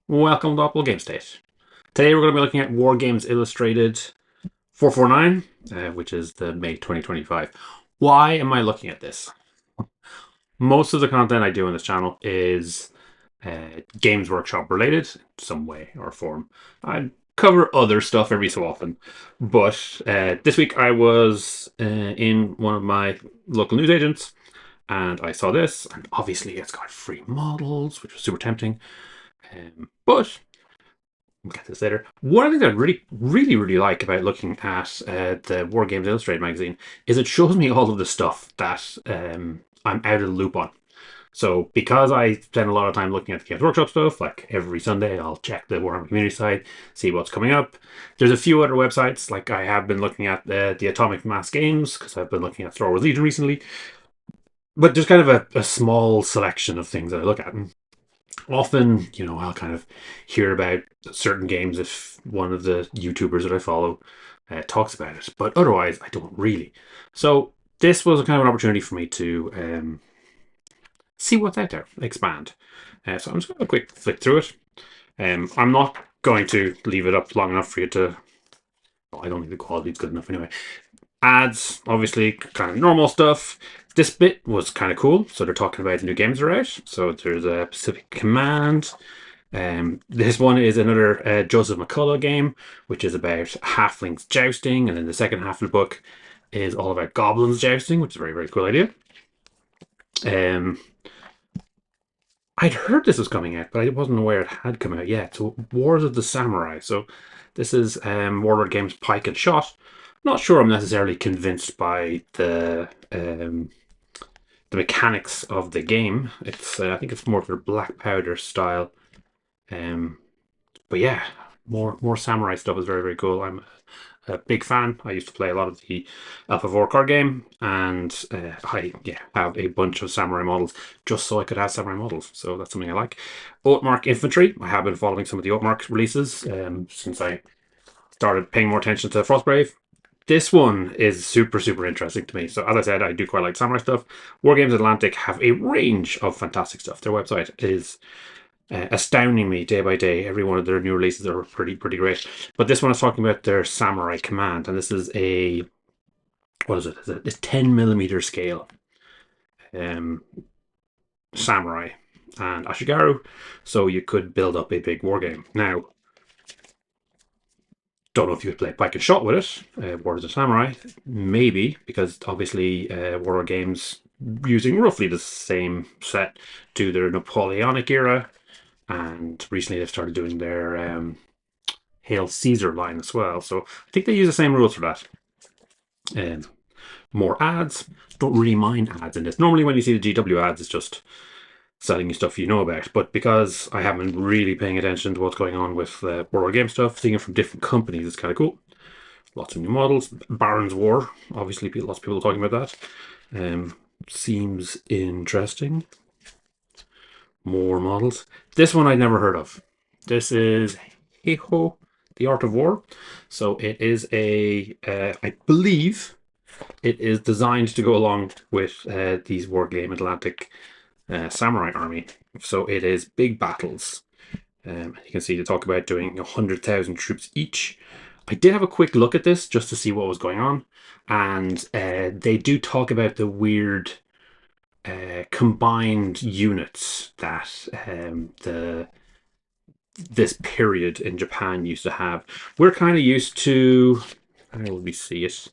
Welcome to Wargames State. Today we're going to be looking at Wargames Illustrated 449, which is the May 2025. Why am I looking at this? Most of the content I do on this channel is Games Workshop related, some way or form. I cover other stuff every so often, but this week I was in one of my local newsagents and I saw this, and obviously it's got free models, which was super tempting. But we'll get to this later. One thing that I really like about looking at the Wargames Illustrated magazine is it shows me all of the stuff that I'm out of the loop on. So because I spend a lot of time looking at the Games Workshop stuff, like every Sunday I'll check the Warhammer community site, see what's coming up. There's a few other websites, like I have been looking at the Atomic Mass Games, because I've been looking at Star Wars Legion recently. But there's kind of a small selection of things that I look at. And often, I'll kind of hear about certain games if one of the YouTubers that I follow talks about it, but otherwise, I don't really. So this was a kind of an opportunity for me to see what's out there, expand. So I'm just going to quick flick through it. I'm not going to leave it up long enough for you to. Well, I don't think the quality is good enough anyway. Ads, obviously, kind of normal stuff. This bit was kind of cool. So they're talking about new games are out. So there's a Pacific Command. This one is another Joseph McCullough game, which is about halflings jousting. And then the second half of the book is all about goblins jousting, which is a very cool idea. I'd heard this was coming out, but I wasn't aware it had come out yet. So Wars of the Samurai. So this is Warlord Games Pike and Shot. Not sure I'm necessarily convinced by the mechanics of the game. It's I think it's more of a black powder style. But yeah, more samurai stuff is very cool. I'm a big fan. I used to play a lot of the Alpha 4 card game, and I have a bunch of samurai models just so I could have samurai models. So that's something I like. Oatmark Infantry. I have been following some of the Oatmark releases since I started paying more attention to Frostbrave. This one is super interesting to me. So as I said, I do quite like samurai stuff. Wargames Atlantic have a range of fantastic stuff. Their website is astounding me day by day. Every one of their new releases are pretty great. But this one is talking about their Samurai Command, and this is what is it? It's a 10mm scale samurai and Ashigaru, so you could build up a big war game. Now, don't know if you would play Pike and Shot with it. Wars of Samurai, maybe, because obviously Warlord Games using roughly the same set to their Napoleonic era, and recently they've started doing their Hail Caesar line as well. So I think they use the same rules for that. More ads. Don't really mind ads in this. Normally when you see the GW ads, it's just selling you stuff you know about. But because I haven't been really paying attention to what's going on with Warlord Game stuff, seeing it from different companies is kind of cool. Lots of new models. Baron's War. Obviously, lots of people are talking about that. Seems interesting. More models. This one I'd never heard of. This is Heiho, The Art of War. So it is I believe it is designed to go along with these Wargame Atlantic Samurai Army. So it is big battles. You can see they talk about doing 100,000 troops each. I did have a quick look at this just to see what was going on. And they do talk about the weird combined units that this period in Japan used to have. We're kind of used to. How would we see it?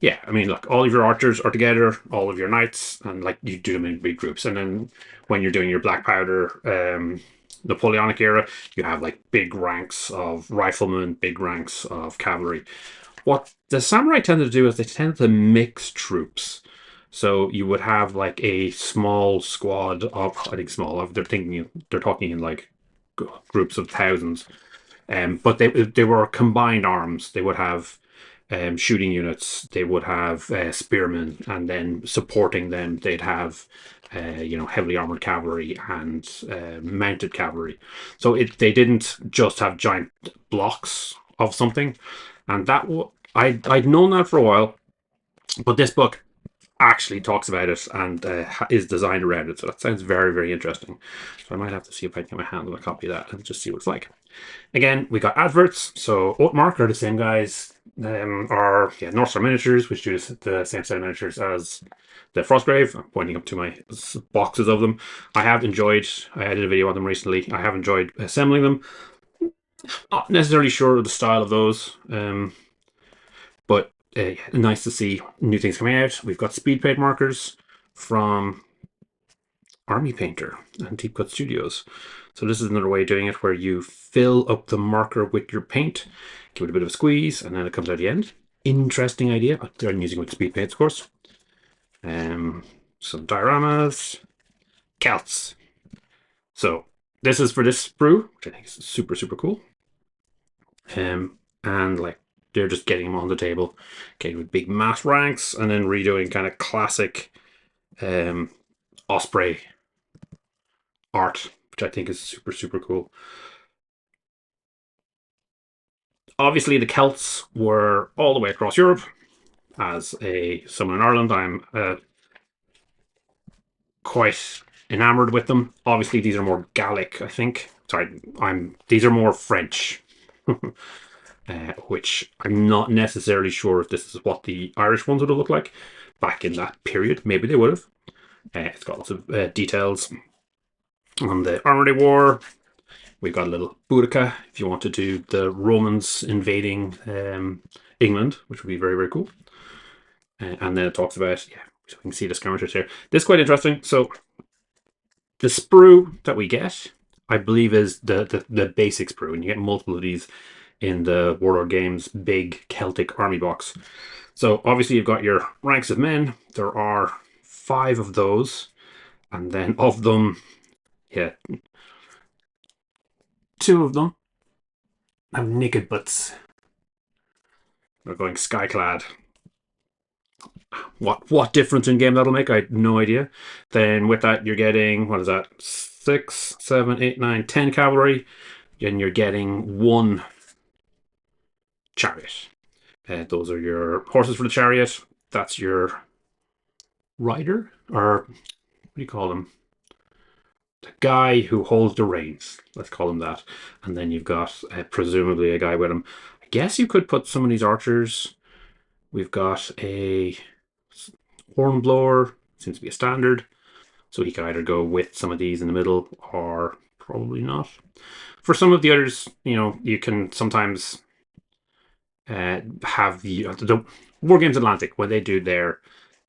Yeah, I mean, look, all of your archers are together, all of your knights, and like you do them in big groups. And then when you're doing your black powder Napoleonic era, you have like big ranks of riflemen, big ranks of cavalry. What the samurai tended to do is they tended to mix troops. So you would have like a small squad of, I think small. They're talking in like groups of thousands. But they were combined arms. They would have shooting units. They would have spearmen, and then supporting them, they'd have heavily armored cavalry and mounted cavalry. So they didn't just have giant blocks of something, and I'd known that for a while, but this book actually talks about it and is designed around it. So that sounds very, very interesting. So I might have to see if I can get my hand on a copy of that and just see what it's like. Again, we got adverts. So Oatmark are the same guys. Are North Star Miniatures, which do the same set of miniatures as the Frostgrave. I'm pointing up to my boxes of them. I did a video on them recently. I have enjoyed assembling them. Not necessarily sure of the style of those, but nice to see new things coming out. We've got speed paint markers from Army Painter and Deep Cut Studios. So this is another way of doing it where you fill up the marker with your paint, give it a bit of a squeeze, and then it comes out the end. Interesting idea. I'm using with speed paints, of course. Some dioramas. Celts. So this is for this sprue, which I think is super, super cool. And like they're just getting them on the table, getting with big mass ranks, and then redoing kind of classic Osprey art, which I think is super, super cool. Obviously, the Celts were all the way across Europe. As someone in Ireland, I'm quite enamored with them. Obviously, these are more Gallic, I think. Sorry, these are more French. Which I'm not necessarily sure if this is what the Irish ones would have looked like back in that period. Maybe they would have. It's got lots of details on the armor they wore. We've got a little Boudica if you want to do the Romans invading England, which would be very, very cool. And then it talks about, so we can see the skirmishers here. This is quite interesting. So the sprue that we get, I believe, is the basic sprue, and you get multiple of these in the Warlord Games big Celtic army box. So obviously you've got your ranks of men. There are 5 of those, and then of them, 2 of them have naked butts. They're going skyclad. What difference in game that'll make, I had no idea. Then with that, you're getting, what is that, 6, 7, 8, 9, 10 cavalry, and you're getting 1 chariot. Those are your horses for the chariot. That's your rider, or what do you call them? The guy who holds the reins. Let's call him that. And then you've got presumably a guy with him. I guess you could put some of these archers. We've got a hornblower. Seems to be a standard. So he could either go with some of these in the middle or probably not. For some of the others, you can sometimes have the Wargames Atlantic, when they do their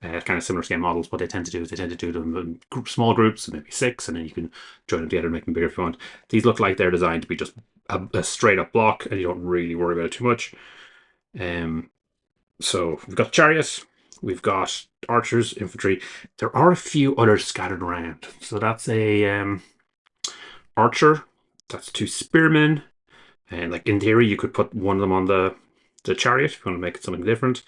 kind of similar scale models, what they tend to do is they tend to do them in small groups, maybe 6, and then you can join them together and make them bigger if you want. These look like they're designed to be just a straight up block, and you don't really worry about it too much. So we've got chariots, we've got archers, infantry. There are a few others scattered around. So that's a archer, that's 2 spearmen, and like in theory you could put one of them on the chariot if you want to make it something different.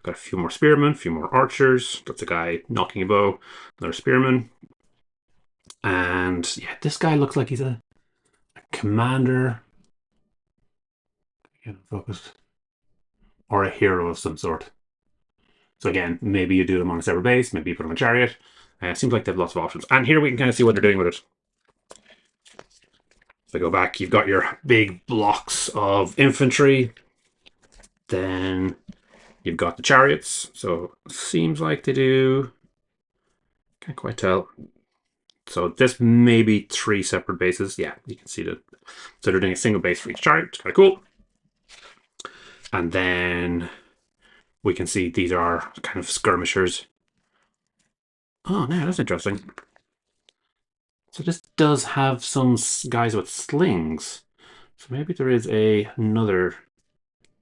Got a few more spearmen, a few more archers. That's a guy knocking a bow, another spearman. And this guy looks like he's a commander. Focused. Or a hero of some sort. So again, maybe you do them on a separate base, maybe you put them on a chariot. Seems like they have lots of options. And here we can kind of see what they're doing with it. If I go back, you've got your big blocks of infantry. Then you've got the chariots. So it seems like they do. Can't quite tell. So this may be 3 separate bases. Yeah, you can see that. So they're doing a single base for each chariot. It's kind of cool. And then we can see these are kind of skirmishers. Oh, no, that's interesting. So this does have some guys with slings. So maybe there is another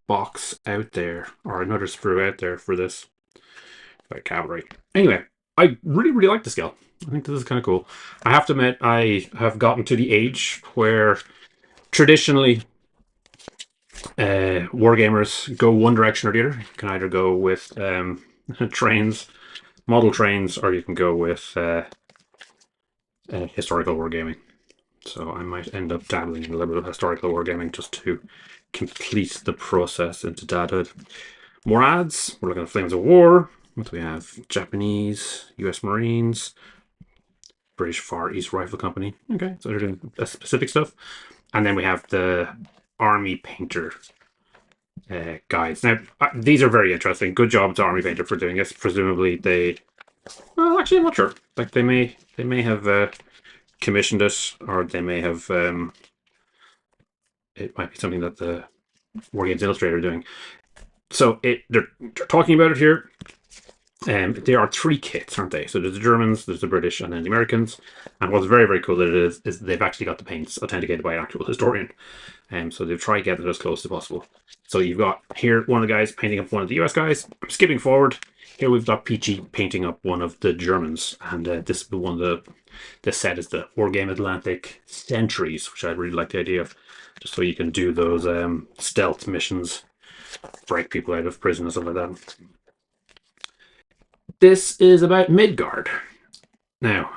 box out there, or another sprue out there for this cavalry. Anyway, I really, really like the scale. I think this is kind of cool. I have to admit, I have gotten to the age where traditionally wargamers go one direction or the other. You can either go with trains, model trains, or you can go with historical wargaming. So I might end up dabbling in a little bit of historical wargaming just to complete the process into dadhood. More ads. We're looking at Flames of War. What do we have? Japanese, US Marines, British Far East Rifle Company. Okay, so they're doing specific stuff. And then we have the Army Painter guides. Now, these are very interesting. Good job to Army Painter for doing this. Presumably they... Well, actually, I'm not sure. Like, they may have commissioned it, or they may have... it might be something that the Wargames Illustrated are doing. So they're talking about it here. There are 3 kits, aren't they? So there's the Germans, there's the British, and then the Americans. And what's very, very cool that it is they've actually got the paints authenticated by an actual historian. So they've tried to get it as close as possible. So you've got here one of the guys painting up one of the US guys. Skipping forward, here we've got Peachy painting up one of the Germans. And this is the one that this set is the Wargame Atlantic Sentries, which I really like the idea of. Just so you can do those stealth missions, break people out of prison and stuff like that. This is about Midgard. Now,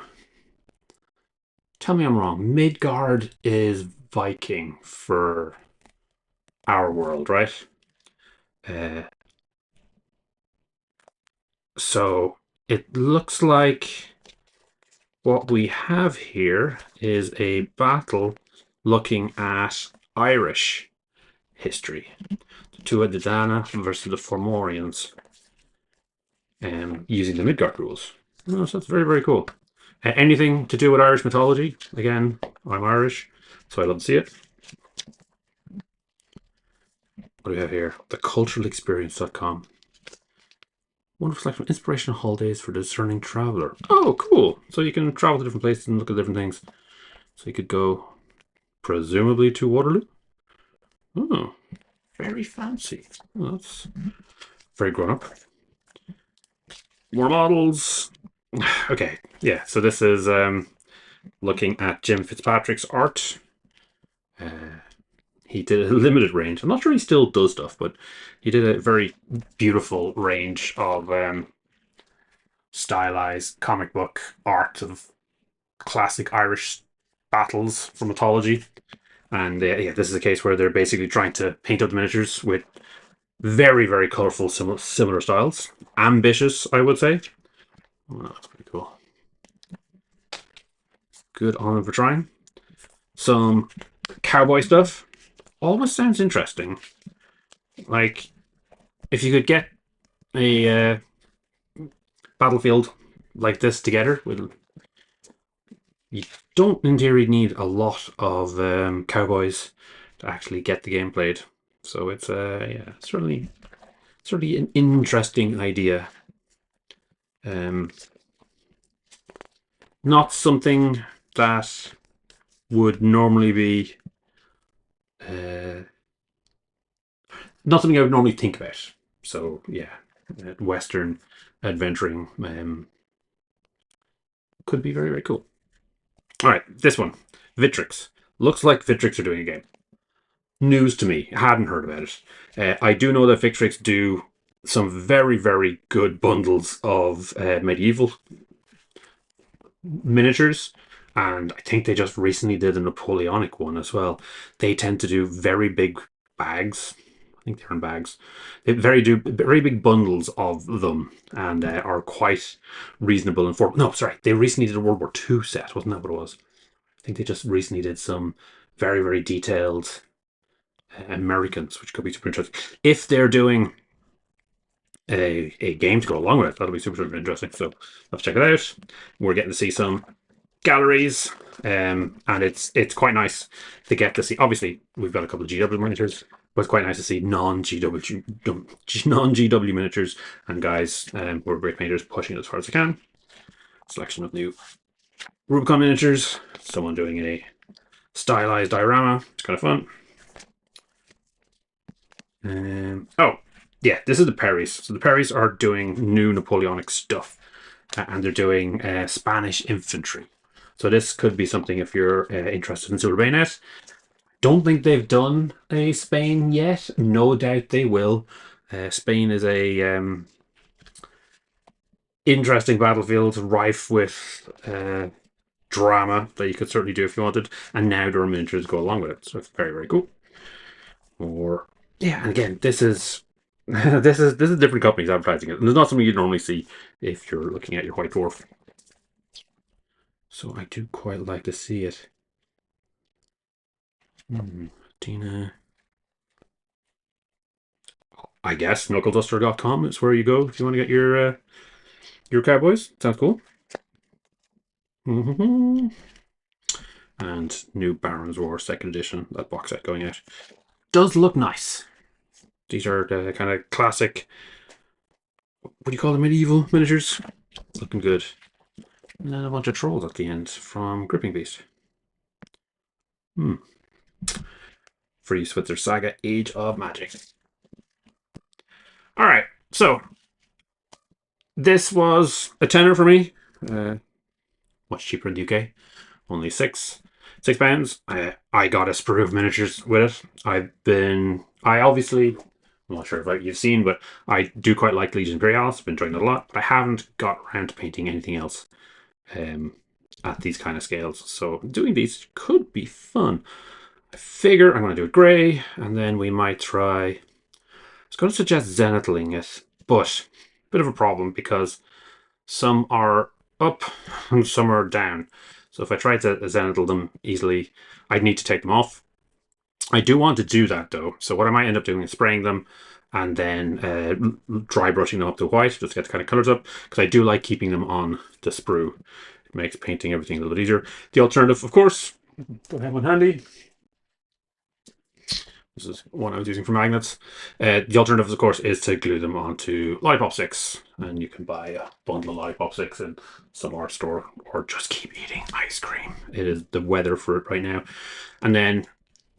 tell me I'm wrong. Midgard is Viking for our world, right? So it looks like what we have here is a battle looking at Irish history. The Tuatha Dé Danann versus the Fomorians. Using the Midgard rules. Oh, so that's very, very cool. Anything to do with Irish mythology? Again, I'm Irish, so I love to see it. What do we have here? TheCulturalExperience.com. Wonderful selection of inspirational holidays for the discerning traveler. Oh, cool. So you can travel to different places and look at different things. So you could go, presumably, to Waterloo. Oh, very fancy. Oh, that's very grown up. More models. Okay, yeah, so this is looking at Jim Fitzpatrick's art. He did a limited range. I'm not sure he still does stuff, but he did a very beautiful range of stylized comic book art of classic Irish battles from mythology. And yeah, this is a case where they're basically trying to paint up the miniatures with very, very colorful, similar styles. Ambitious, I would say. Oh, that's pretty cool. Good on them for trying. Some cowboy stuff. Almost sounds interesting. Like, if you could get a battlefield like this together, you don't in theory need a lot of cowboys to actually get the game played. So it's yeah, certainly an interesting idea. Not something that would normally be not something I would normally think about. So yeah, Western adventuring could be very, very cool. All right, this one, Vitrix. Looks like Vitrix are doing a game. News to me. I hadn't heard about it. I do know that Vitrix do some very, very good bundles of medieval miniatures, and I think they just recently did a Napoleonic one as well. They tend to do very big bags. I think they're in bags. They do very big bundles of them, and are quite reasonable and for. No, sorry, they recently did a World War II set. Wasn't that what it was? I think they just recently did some very, very detailed Americans, which could be super interesting. If they're doing a game to go along with it, that'll be super, super interesting. So let's check it out. We're getting to see some galleries, and it's quite nice to get to see. Obviously, we've got a couple of GW miniatures, but it's quite nice to see non-GW miniatures and guys who are great painters pushing it as far as they can. Selection of new Rubicon miniatures. Someone doing a stylized diorama. It's kind of fun. Oh, yeah, this is the Perrys. So the Perrys are doing new Napoleonic stuff, and they're doing Spanish infantry. So this could be something if you're interested in Silver Bayonet. Don't think they've done a Spain yet. No doubt they will. Spain is a interesting battlefield, rife with drama that you could certainly do if you wanted. And now there are miniatures to go along with it. So it's very, very cool. Or yeah, and again, this is This is different companies advertising it. And it's not something you normally see if you're looking at your White Dwarf. So I do quite like to see it. Tina. I guess knuckleduster.com is where you go if you want to get your cowboys. Sounds cool. And new Baron's War second edition, that box set going out. Does look nice. These are the kind of classic, what do you call them, medieval miniatures? Looking good. And then a bunch of trolls at the end from Gripping Beast. Free Switzer Saga Age of Magic. Alright, so this was a tenner for me. Much cheaper in the UK. Only £6. I got a sprue of miniatures with it. I obviously, I'm not sure if you've seen, but I do quite like Legion Imperialis. I've been enjoying it a lot, but I haven't got around to painting anything else at these kind of scales. So doing these could be fun. I figure I'm going to do it grey, and then we might try. I was going to suggest zenithling it, but a bit of a problem because some are up and some are down. So if I try to zenithal them easily, I'd need to take them off. I do want to do that though. So what I might end up doing is spraying them and then dry brushing them up to white, just to get the kind of colors up, because I do like keeping them on the sprue. It makes painting everything a little bit easier. The alternative, of course, don't have one handy. This is one I was using for magnets. The alternative, of course, is to glue them onto Lollipop Sticks, and you can buy a bundle of Lollipop Sticks in some art store, or just keep eating ice cream. It is the weather for it right now. And then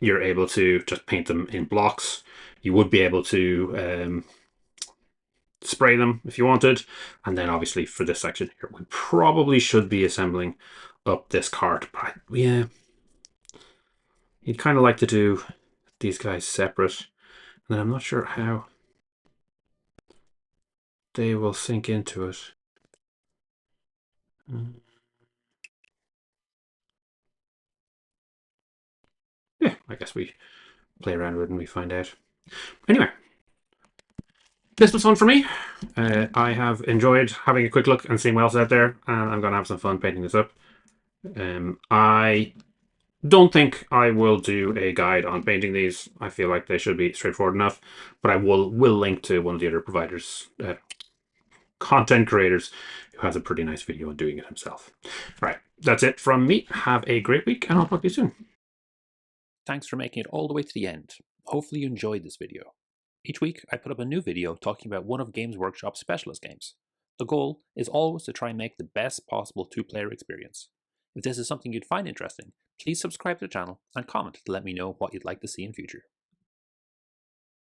you're able to just paint them in blocks. You would be able to spray them if you wanted. And then obviously for this section here, we probably should be assembling up this cart. But yeah, you'd kind of like to do these guys separate. And then I'm not sure how they will sink into it. Yeah, I guess we play around with it and we find out. Anyway, this was fun for me. I have enjoyed having a quick look and seeing what else is out there, and I'm going to have some fun painting this up. I don't think I will do a guide on painting these. I feel like they should be straightforward enough, but I will link to one of the other providers, content creators, who has a pretty nice video on doing it himself. Right, that's it from me. Have a great week, and I'll talk to you soon. Thanks for making it all the way to the end. Hopefully you enjoyed this video. Each week I put up a new video talking about one of Games Workshop's specialist games. The goal is always to try and make the best possible two-player experience. If this is something you'd find interesting, please subscribe to the channel and comment to let me know what you'd like to see in future.